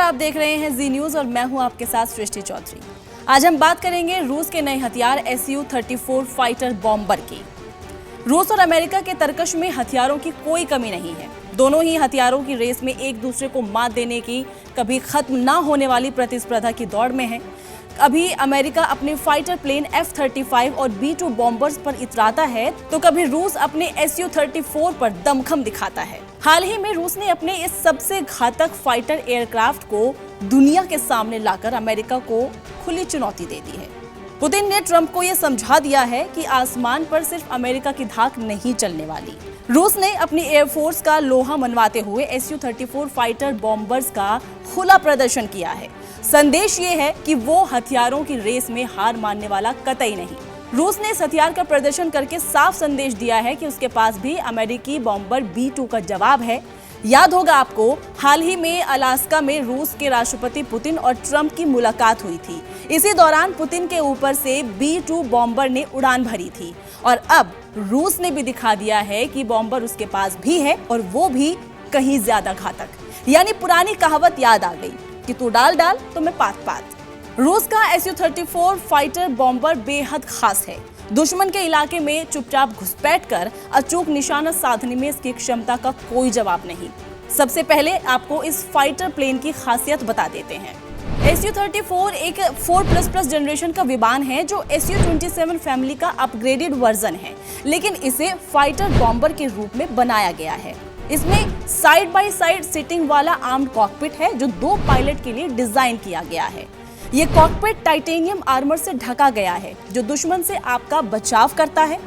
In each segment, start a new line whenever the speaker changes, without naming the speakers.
आप देख रहे हैं जी न्यूज और मैं हूं आपके साथ सृष्टि चौधरी। आज हम बात करेंगे रूस के नए हथियार Su-34 फाइटर बॉम्बर की। रूस और अमेरिका के तरकश में हथियारों की कोई कमी नहीं है। दोनों ही हथियारों की रेस में एक दूसरे को मात देने की कभी खत्म ना होने वाली प्रतिस्पर्धा की दौड़ में है। अभी अमेरिका अपने फाइटर प्लेन F-35 और B-2 बॉम्बर्स पर इतराता है तो कभी रूस अपने Su-34 पर दमखम दिखाता है। हाल ही में रूस ने अपने इस सबसे घातक फाइटर एयरक्राफ्ट को दुनिया के सामने लाकर अमेरिका को खुली चुनौती दे दी है। पुतिन ने ट्रंप को यह समझा दिया है कि आसमान पर सिर्फ अमेरिका की धाक नहीं चलने वाली। रूस ने अपनी एयरफोर्स का लोहा मनवाते हुए Su-34 फाइटर बॉम्बर्स का खुला प्रदर्शन किया है। संदेश ये है कि वो हथियारों की रेस में हार मानने वाला कतई नहीं। रूस ने इस हथियार का प्रदर्शन करके साफ संदेश दिया है कि उसके पास भी अमेरिकी बॉम्बर B-2 का जवाब है। याद होगा आपको, हाल ही में अलास्का में रूस के राष्ट्रपति पुतिन और ट्रंप की मुलाकात हुई थी। इसी दौरान पुतिन के ऊपर से B-2 बॉम्बर ने उड़ान भरी थी और अब रूस ने भी दिखा दिया है कि बॉम्बर उसके पास भी है और वो भी कहीं ज्यादा घातक। यानी पुरानी कहावत याद आ गई कि तू डाल डाल तो मैं पात पात। रूस का Su-34 फाइटर बॉम्बर बेहद खास है। दुश्मन के इलाके में चुपचाप घुसपैठ कर अचूक निशाना साधने में इसकी क्षमता का कोई जवाब नहीं। सबसे पहले आपको इस फाइटर प्लेन की खासियत बता देते हैं। Su-34 एक 4++ जनरेशन का विमान है जो Su-27 फैमिली का अपग्रेडेड वर्जन है, लेकिन इसे फाइटर बॉम्बर के रूप में बनाया गया है। इसमें साइड बाय साइड सिटिंग वाला आर्म्ड कॉकपिट है जो 2 पायलट के लिए डिजाइन किया गया है। ये कॉकपिट टाइटेनियम आर्मर से ढका गया है जो दुश्मन से आपका बचाव करता है।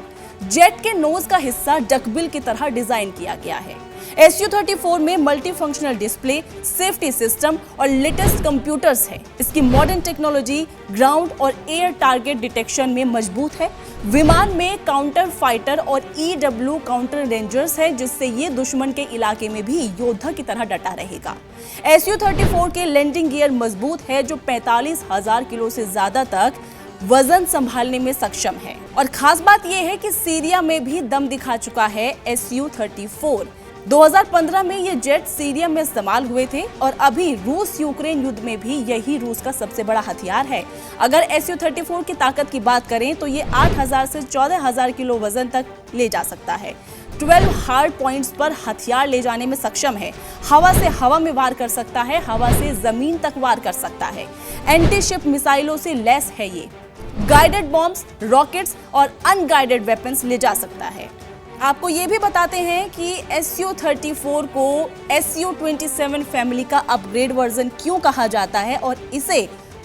जेट के नोज का हिस्सा डकबिल की तरह डिजाइन किया गया है। Su-34 में multi functional display, safety system और लेटेस्ट कंप्यूटर्स है। इसकी मॉडर्न टेक्नोलॉजी ग्राउंड और एयर टारगेट डिटेक्शन में मजबूत है। विमान में काउंटर फाइटर और EW काउंटर रेंजर्स है जिससे ये दुश्मन के इलाके में भी योद्धा की तरह डटा रहेगा। Su-34 के लैंडिंग गियर मजबूत है जो 45,000 किलो से ज्यादा तक वजन संभालने में सक्षम है। और खास बात यह है कि सीरिया में भी दम दिखा चुका है Su-34। 2015 में ये जेट सीरिया में इस्तेमाल हुए थे और अभी रूस यूक्रेन युद्ध में भी यही रूस का सबसे बड़ा हथियार है। अगर Su-34 की ताकत की बात करें तो ये 8,000 से 14,000 किलो वजन तक ले जा सकता है। 12 हार्ड पॉइंट्स पर हथियार ले जाने में सक्षम है। हवा से हवा में वार कर सकता है, हवा से जमीन तक वार कर सकता है। एंटी शिप मिसाइलों से लैस है ये। गाइडेड बॉम्ब्स, रॉकेट्स और अनगाइडेड वेपन्स ले जा सकता है। आपको ये भी बताते हैं कि Su-34 को Su-27 फैमिली का अपग्रेड वर्जन क्यों कहा जाता है और इसे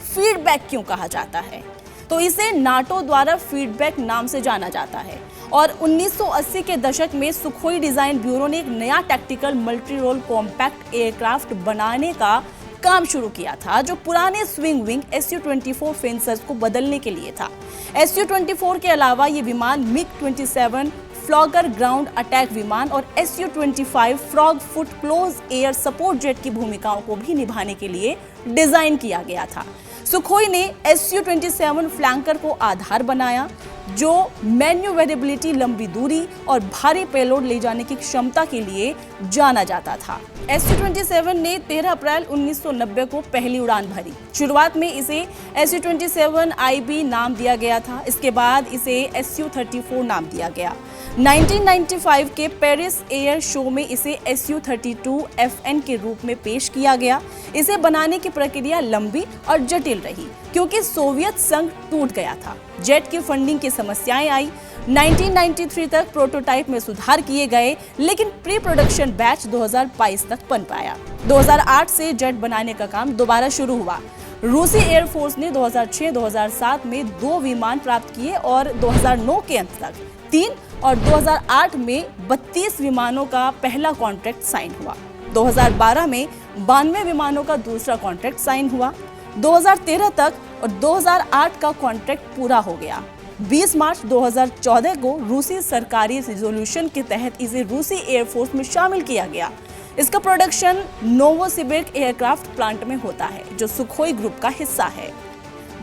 फीडबैक क्यों कहा जाता है। तो इसे नाटो द्वारा फीडबैक नाम से जाना जाता है और 1980 के दशक में सुखोई डिजाइन ब्यूरो ने एक नया tactical multi role compact aircraft बनाने का काम शुरू किया था जो पुराने स्विंग विंग Su-24 फेंसर्स को बदलने के लिए था। Su-24 के अलावा ये विमान MiG-27 फ्लॉगर ग्राउंड अटैक विमान और Su-25 frog foot close air support jet की भूमिकाओं को भी निभाने के लिए डिजाइन किया गया था। सुखोई ने Su-27 फ्लैंकर को आधार बनाया जो मैन्यूवरेबिलिटी, लंबी दूरी और भारी पेलोड ले जाने की क्षमता के लिए जाना जाता था। Su-27 ने 13 अप्रैल 1990 को पहली उड़ान भरी। शुरुआत में इसे Su-27 IB नाम दिया गया था, इसके बाद इसे Su-34 नाम दिया गया। 1995 के पेरिस एयर शो में इसे Su-32 FN के रूप में पेश किया गया। इसे बनाने की प्रक्रिया लंबी और जटिल रही क्योंकि सोवियत संघ टूट गया था। जेट की फंडिंग की समस्याएं आई। 1993 तक प्रोटोटाइप में सुधार किए गए लेकिन प्री प्रोडक्शन बैच 2022 तक बन पाया। 2008 से जेट बनाने का काम दोबारा शुरू हुआ। रूसी एयरफोर्स ने 2006-2007 में 2 विमान प्राप्त किए और 2009 के अंत तक 3 और 2008 में 32 विमानों का पहला कॉन्ट्रैक्ट साइन हुआ। 2012 में 92 विमानों का दूसरा कॉन्ट्रैक्ट साइन हुआ। 2013 तक और 2008 का कॉन्ट्रैक्ट पूरा हो गया। 20 मार्च 2014 को रूसी सरकारी रिजोल्यूशन के तहत इसे रूसी एयरफोर्स में शामिल किया गया। इसका प्रोडक्शन नोवोसिबिर्स्क एयरक्राफ्ट प्लांट में होता है जो सुखोई ग्रुप का हिस्सा है।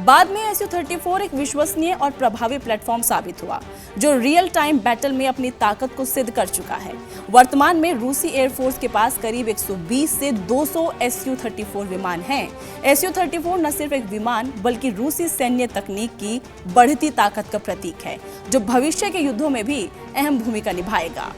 बाद में SU-34 एक विश्वसनीय और प्रभावी प्लेटफॉर्म साबित हुआ, जो रियल टाइम बैटल में अपनी ताकत को सिद्ध कर चुका है। वर्तमान में रूसी एयरफोर्स के पास करीब 120 से 200 SU-34 विमान हैं। SU-34 न सिर्फ एक विमान बल्कि रूसी सैन्य तकनीक की बढ़ती ताकत का प्रतीक है, जो भविष्य के युद्धों में भी अहम भूमिका निभाएगा।